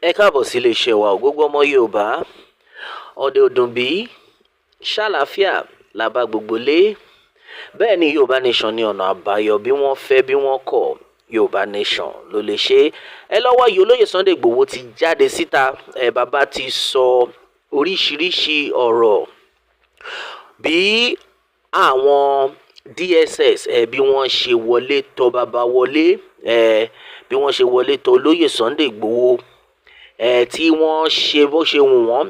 Ẹ káàbọ̀ sí iléeṣẹ́ wa gbogbo ọmọ Yorùbá ọdẹ ọdún bí ṣàlàáfíà la bá gbogbo lé bẹ́ẹ̀ ni Yorùbá nation ní ọ̀nà àbáyọ bí wọ́n fẹ́ bí wọ́n kọ̀ Yorùbá nation ló lè ṣe ẹ lọ́wọ́ yìí olóyè Sunday Igboho ti jáde síta bàbá ti sọ oríṣiríṣi ọ̀rọ̀ bí àwọn DSS bí wọ́n ṣe wọlé tọ̀ bàbá wọlé bí wọ́n ṣe wọlé tọ̀ olóyè Sunday Igboho tí wọ́n ṣe bó ṣe wù wọ́n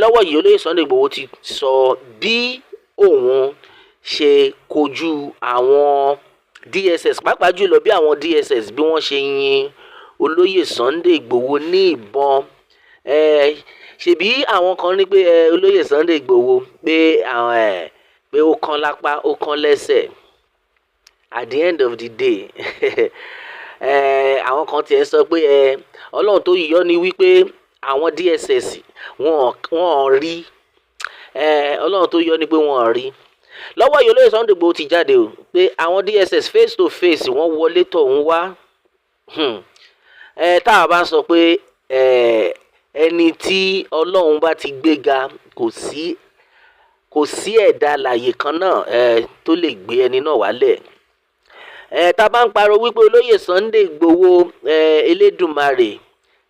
lọ́wọ́ yìí olóyè Sunday Igboho ti sọ bí òun ṣe kojú àwọn DSS pàápàá jùlọ bí àwọn DSS bí wọ́n ṣe yin olóyè Sunday Igboho ní ìbọn ṣebí àwọn kan ní pé olóyè Sunday Igboho pé àwọn pé ó kán lápá ó kán lẹ́sẹ̀ at the end of the day àwọn kan tiẹ̀ sọ pé ọlọ́run tó yíyọ ni wípé àwọn DSS wọ́n rí ọlọ́run tó yọ ni pé wọ́n rí lọ́wọ́ yìí olóyè Sunday Igboho ti jáde o pé àwọn DSS face to face wọ́n wọlé tọ̀hún wá tá a bá sọ pé ẹni tí ọlọ́run bá ti gbéga kò sí ẹ̀dá alààyè kan náà tó lè gbé ẹni náà wálẹ̀ tá a bá ń pariwo wípé olóyè Sunday Igboho Elédùmarè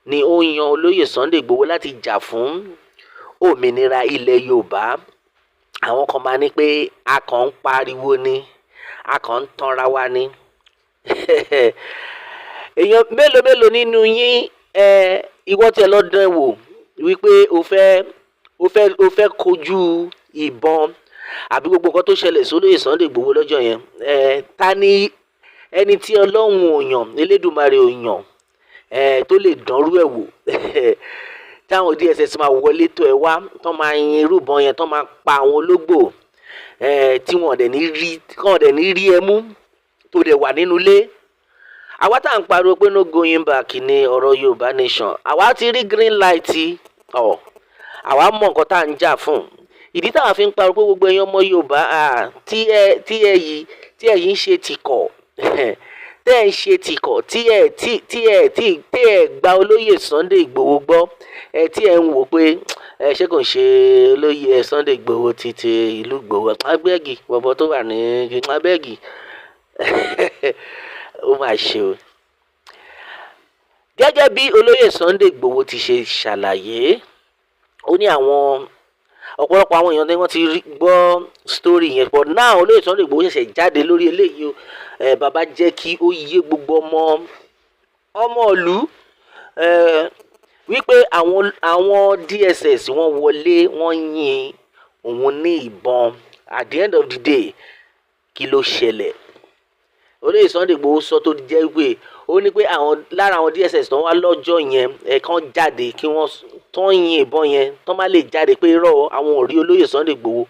ni ó yan olóyè Sunday Igboho láti jà fún òmìnira ilẹ̀ Yorùbá àwọn kan máa ní pé a kàn ń pariwo ni a kàn ń tanra wa ni èèyàn mélòó nínú yín ìwọ tí ẹ lọ dán wò wípé o fẹ́ kojú ìbọn àbí gbogbo nǹkan tó ṣẹlẹ̀ sólóyè Sunday Igboho lọ́jọ́ yẹn ta ni ẹni tí Ọlọ́run ò yàn Elédùmarè ò yàn tó lè dánrú ẹ̀ wò táwọn DSS máa wọlé tó ẹ wá tó máa yin irúbọn yẹn tó máa pa àwọn ológbò tí wọn dẹ̀ ní rí ẹ mú tó dẹ̀ wà nínú ilé àwa tá à ń pariwo pé no going back ní ọ̀rọ̀ Yorùbá nation àwa ti rí green light àwa mọ̀ nǹkan tá à ń jà fún ìdí táwa fi ń pariwo pé gbogbo ẹ̀yin ọmọ Yorùbá tí ẹ yìí ń ṣe tìkọ̀ tẹ́ ẹ̀ ń ṣe tìkọ̀ tí ẹ̀ gba olóyè Sunday Igboho gbọ́ tí ẹ̀ ń wò pé ṣé kò ń ṣe olóyè Sunday Igboho títí ìlú Igboho abẹ́gì bọ̀bọ̀ tó wà ní abẹ́gì ó máa ṣe o. Gẹ́gẹ́ bí olóyè Sunday Igboho ti ṣe ṣàlàyé ó ní àwọn ọ̀pọ̀lọpọ̀ àwọn èèyàn tí wọ́n ti gbọ́ story yẹn but now olóyè Sunday Igboho ṣẹ̀ṣẹ̀ jáde lórí eléyìí o bàbá jẹ́ kí ó yé gbogbo ọmọ ìlú wípé àwọn DSS wọ́n wọlé wọ́n yin òun ní ìbọn at the end of the day kí ló ṣẹlẹ̀ olóyè Sunday Igboho sọ tó jẹ́ pé ó ní pé lára àwọn DSS tó wá lọ́jọ́ yẹn kàn jáde kí wọ́n tó yin ìbọn yẹn tó má lè jáde pé irọ́ àwọn ò rí olóyè Sunday Igboho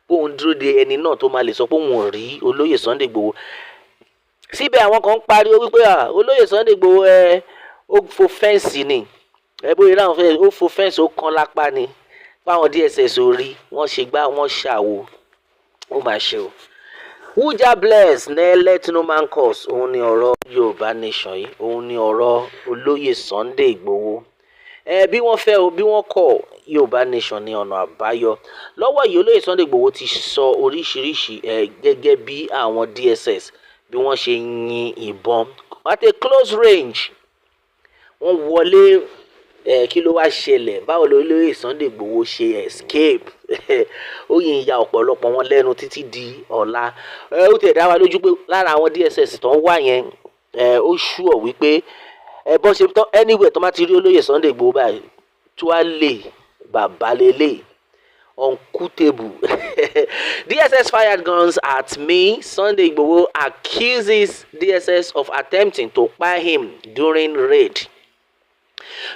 bóun dúró de ẹni náà tó má lè sọ pé òun ò rí olóyè Sunday Igboho síbẹ̀ àwọn kan ń pariwo wípé olóyè Sunday Igboho ó fo fẹ́ǹsì ni bóyá láwọn fẹ́ ó fo fẹ́ǹsì ó kan lápá ni báwọn DSS ò rí wọ́n ṣe gbá wọ́n ṣàwo ó máa ṣe o. Wújà bless ne let no man curse òun ni ọ̀rọ̀ Yorùbá nation yìí òun ni ọ̀rọ̀ olóyè Sunday Igboho bí wọ́n fẹ́ o bí wọ́n kọ̀ Yorùbá nation ní ọ̀nà àbáyọ lọ́wọ́ yìí olóyè Sunday Igboho ti sọ oríṣiríṣi gẹ́gẹ́ bí àwọn DSS bí wọ́n ṣe yin ìbọn at a close range wọ́n wọlé kí ló wá ṣẹlẹ̀ báwo lolóyè Sunday Igboho ṣe escape ó yin ìyà ọ̀pọ̀lọpọ̀ wọn lẹ́nu títí di ọ̀la ó tẹ̀ dá wa lójú pé lára àwọn DSS tó ń wá yẹn ó ṣùọ̀ wípé bọ́n ṣe tán anywhere tó má ti rí olóyè Sunday Igboho báyìí tó wá lè bàbá lélẹ̀ uncountable DSS fired guns at me Sunday Igboho accuses DSS of attempting to kpai him during raid.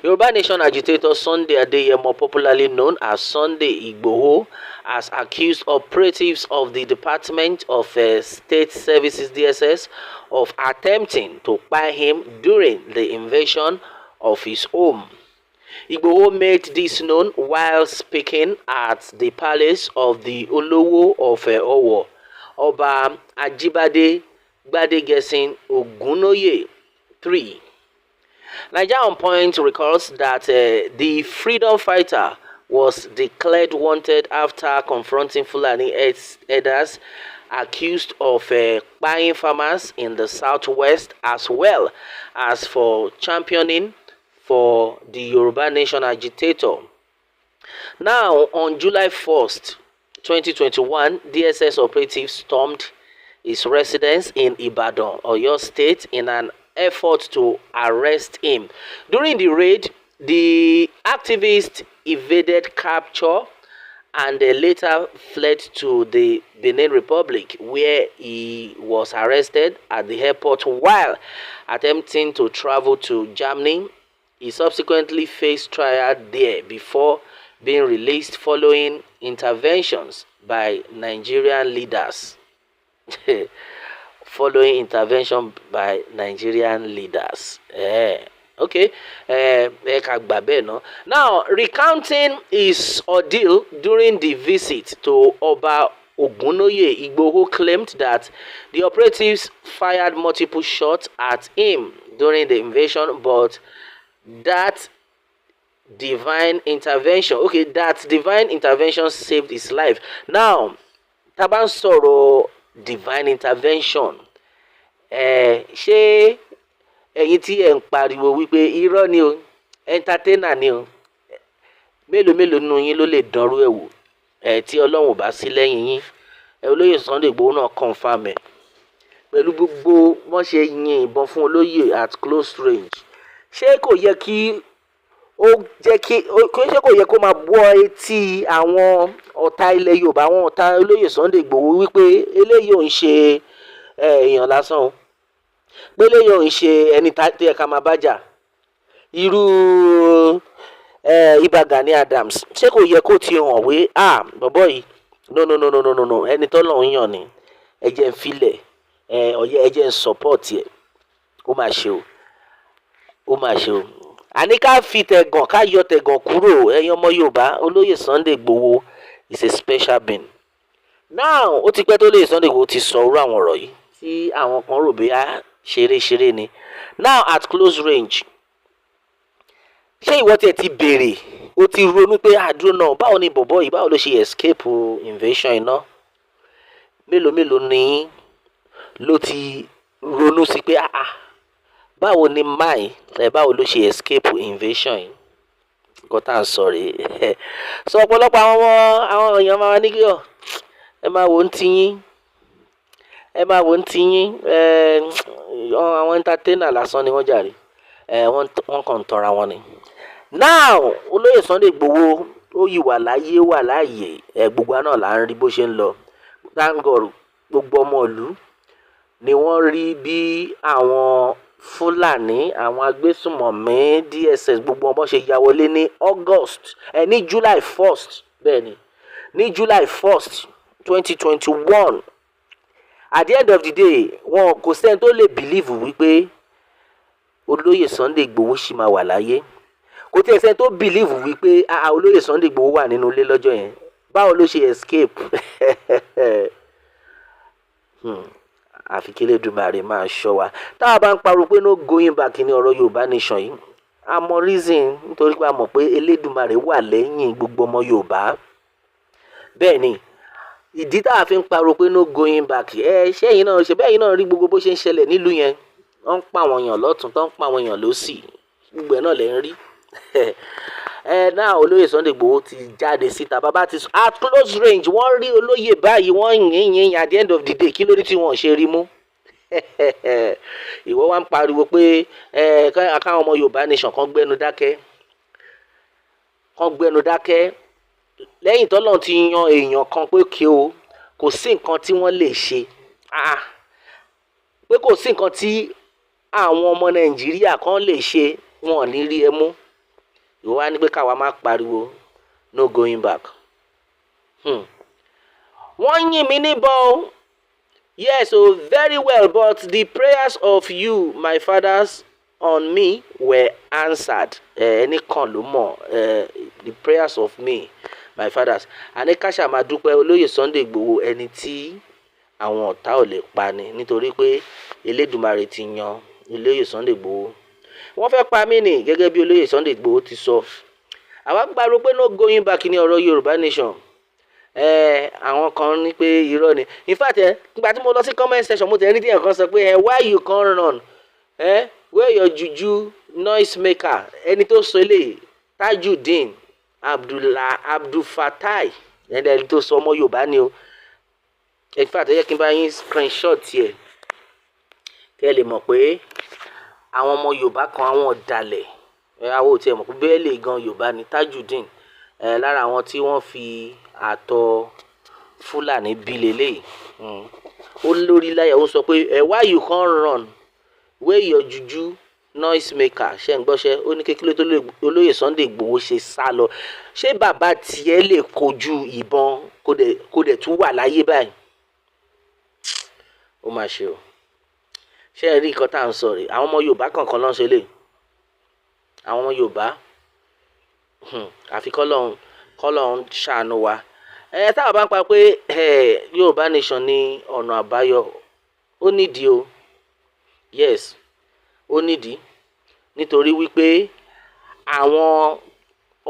Yorùbá nation agitator Sunday Adeyemo, popularly known as Sunday Igboho, has accused operatives of the Department of State Services DSS of attempting to kpai him during the invasion of his home. Igboho made this known while speaking at the palace of the Oloye of Owo, Ọba Ajibade Gbadegesin Ogunoye III. Nigeria on Point records that the freedom fighter was declared wanted after confronting Fulani herders accused of buying farmers in the southwest, as well as for championing for the Yoruba Nation agitator. Now, on July 1st, 2021, DSS operatives stormed his residence in Ibadan, Oyo State, in an effort to arrest him. During the raid, the activist evaded capture and later fled to the Benin Republic, where he was arrested at the airport while attempting to travel to Germany. He subsequently faced trial there before being released following interventions by Nigerian leaders. Following intervention by Nigerian leaders. Okay. Now, recounting his ordeal during the visit to Oba Ogunoye, Igboho claimed that the operatives fired multiple shots at him during the invasion, but that divine intervention saved his life. Now, Taban sọ̀rọ̀ divine intervention. Ṣé ẹ̀yin tí ẹ̀ ń pariwo wípé irọ́ ni o, entertainer ni o, mélòó nínú yín ló lè dánrú ẹ̀ wò? Tí Ọlọ́run ò bá sí lẹ́yìn yín, olóyè Sunday Igboho náà confirm ẹ̀ pẹ̀lú gbogbo wọ́n ṣe yin ìbọn fún olóyè at close range. Ṣé kò yẹ kí kò yẹ kó máa bọ́ etí àwọn ọ̀tá ilẹ̀ Yorùbá, àwọn ọ̀tá olóyè Sunday Igboho wípé eléyìí ò ń ṣe èèyàn lásán o, pé eléyìí ò ń ṣe ẹni tó yẹ ká máa bájà, irú Ìbà Gani Adams. Ṣé kò yẹ kó ti hàn wé bọ̀bọ́ yìí no ẹni tó lọ́hùn yàn ni, ẹ jẹ́ ń filẹ̀, ẹ jẹ́ ń support ẹ̀, ó máa ṣe o. Àní ká fi tẹ̀gàn, ká yọ tẹ̀gàn kúrò. Ẹ̀yin ọmọ Yorùbá, olóyè Sunday Igboho is a special being. Now, ó ti pẹ́ tó olóyè Sunday Igboho ti sọ orú àwọn ọ̀rọ̀ yìí tí àwọn kan rò bóyá ṣeré ni. Now, at close range, ṣé ìwọ tiẹ̀ ti bèrè, ó ti ronú pé àdúró náà báwo ni bọ̀bọ́ yìí, báwo ló ṣe escape invasion iná? Mélòó ni ló ti ronú sí pé báwo ni báwo ló ṣe escape invasion yìí? Nǹkan tá à ń sọ rèé. Sọ ọ̀pọ̀lọpọ̀ àwọn èèyàn máa ní kí ẹ máa wò ń tiyín, àwọn entertainer lásán ni wọ́n jàre, wọ́n kàn ń tọra wọn ni. Now, olóyè Sunday Igboho ó yìí wà láàyè, gbogbo náà là ń rí bó ṣe ń lọ. Thank God, gbogbo ọmọ ìlú ni wọ́n rí bí àwọn Fúlàní, àwọn agbésùmọ̀mí, DSS, gbogbo ọmọ ṣe ya wọlé ní ní July 1st, bẹ́ẹ̀ ni, ní July 1st, 2021. At the end of the day, wọn kò sẹ́ni tó lè believe wípé olóyè Sunday Igboho ṣì máa wà láyé. Kò tí ẹ sẹ́ni tó believe wípé olóyè Sunday Igboho wà nínú ilé lọ́jọ́ yẹn. Báwo ló ṣe escape? Àfi kí Elédùmarè máa ṣọ́ wa. Tá a bá ń pariwo pé no going back ní ọ̀rọ̀ Yorùbá nation yìí, a mọ reason, nítorí pé a mọ̀ pé Elédùmarè wà lẹ́yìn gbogbo ọmọ Yorùbá. Bẹ́ẹ̀ ni, ìdí tá a fi ń pariwo pé no going back, ṣẹ́yìn náà rí gbogbo bó ṣe ń ṣẹlẹ̀ nílùú yẹn. Wọ́n ń pa àwọn èèyàn lọ́tún, tó ń pa àwọn èèyàn lósì, gbogbo ẹ̀ náà lẹ́ ń rí. Náà olóyè Sunday Igboho ti jáde síta, bàbá ti sọ at close range, wọ́n rí olóyè báyìí, wọ́n yìn at the end of the day, kí ló dé tí wọ́n ṣe rí mú? Ìwọ wá ń pariwo pé káwọn ọmọ Yorùbá nation kan gbẹ́nu dákẹ́, lẹ́yìn tọ́lọ́run ti yan èèyàn kan pé kò sí nǹkan tí wọ́n lè ṣe, pé kò sí nǹkan tí àwọn ọmọ Nàìjíríà kan lè ṣe, wọn ò ní rí ẹ mú. Ìwọ wá ní pé káwa má pariwo no going back. Wọ́n yìn mí níbọn. Yes, very well, but the prayers of you, my fathers, on me were answered. Ẹni kan ló mọ̀, the prayers of me, my fathers. Àní ká ṣá máa dúpẹ́ olóyè Sunday Igboho, ẹni tí àwọn ọ̀tá ò lè pa ni, nítorí pé Elédùmarè ti yan olóyè Sunday Igboho wọ́n fẹ́ pa mí nì gẹ́gẹ́ bí olóyè Sunday Igboho ti sọ àwa gbàgbọ́ pé no going back ní ọ̀rọ̀ Yorùbá nation àwọn kan ní pé irọ́ ni in fact nígbà tí mo lọ sí comment section mo tẹ̀ ní díẹ̀ kan sọ pé why you can't run where your juju noise maker ẹni tó sọ eléyìí Tajudeen Abdulfatai ẹni tó sọ ọmọ Yorùbá ni o in fact ẹ yẹ kí n bá yín screenshot tiẹ̀ kẹ́ ẹ lè mọ̀ pé àwọn ọmọ Yorùbá kan àwọn ọ̀dàlẹ̀ àwọn ò tiẹ̀ mọ̀ pé bẹ́ẹ̀ lè gan Yorùbá ni Tajudeen lára àwọn tí wọ́n fi àtọ̀ Fúlàní bí lélẹ́yìí ó lórí láyà ó sọ pé why you can't run where your juju noise maker ṣe ń gbọ́ṣẹ́ ó ní kékeré tó olóyè Sunday Igboho ṣe sá lọ ṣé bàbá tiẹ̀ lè kojú ìbọn kó dẹ̀ tún wà láyé báyìí ó mà ṣe o ṣé ẹ rí nǹkan tá à ń sọ rè àwọn ọmọ Yorùbá kankan ló ń ṣe lè àwọn ọmọ Yorùbá àfi kọ́lọ́run ṣàánú wa táwọn bá ń pa pé Yorùbá nation ní ọ̀nà àbáyọ ó nídìí o yes ó nídìí nítorí wípé àwọn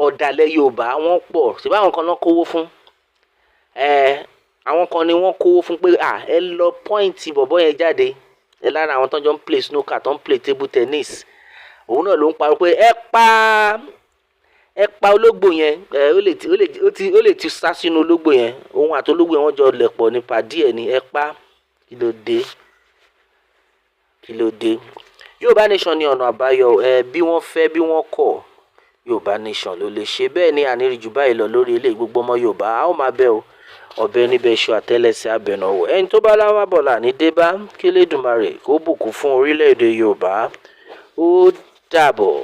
ọ̀dàlẹ̀ Yorùbá wọ́n pọ̀ síbí àwọn kan náà kówó fún àwọn kan ni wọ́n kówó fún pé ẹ lọ pọ́ìntì bọ̀bọ́ yẹn jáde lára àwọn tó ń jọ ń play snooker tó ń play table tennis òun náà ló ń parọ́ pé ẹ pa ológbò yẹn ó lè ti sá sínú ológbò yẹn òun àti ológbò yẹn wọ́n jọ lẹ̀pọ̀ nípa díẹ̀ ni ẹ pa kí ló dé Yorùbá nation ní ọ̀nà àbáyọ bí wọ́n fẹ́ bí wọ́n kọ̀ Yorùbá nation ló lè ṣe bẹ́ẹ̀ ni àníríjù báyìí lọ lórí ilé gbogbo ọmọ Yorùbá a ó máa bẹ̀ o ọbẹ̀ níbẹ̀ ṣọ àtẹ́lẹsẹ̀ abẹ̀nàwọ̀ ẹni tó bá láwá bọ̀là ní débá kí Elédùmarè kó bùkún fún orílẹ̀-èdè Yorùbá ó dàbọ̀.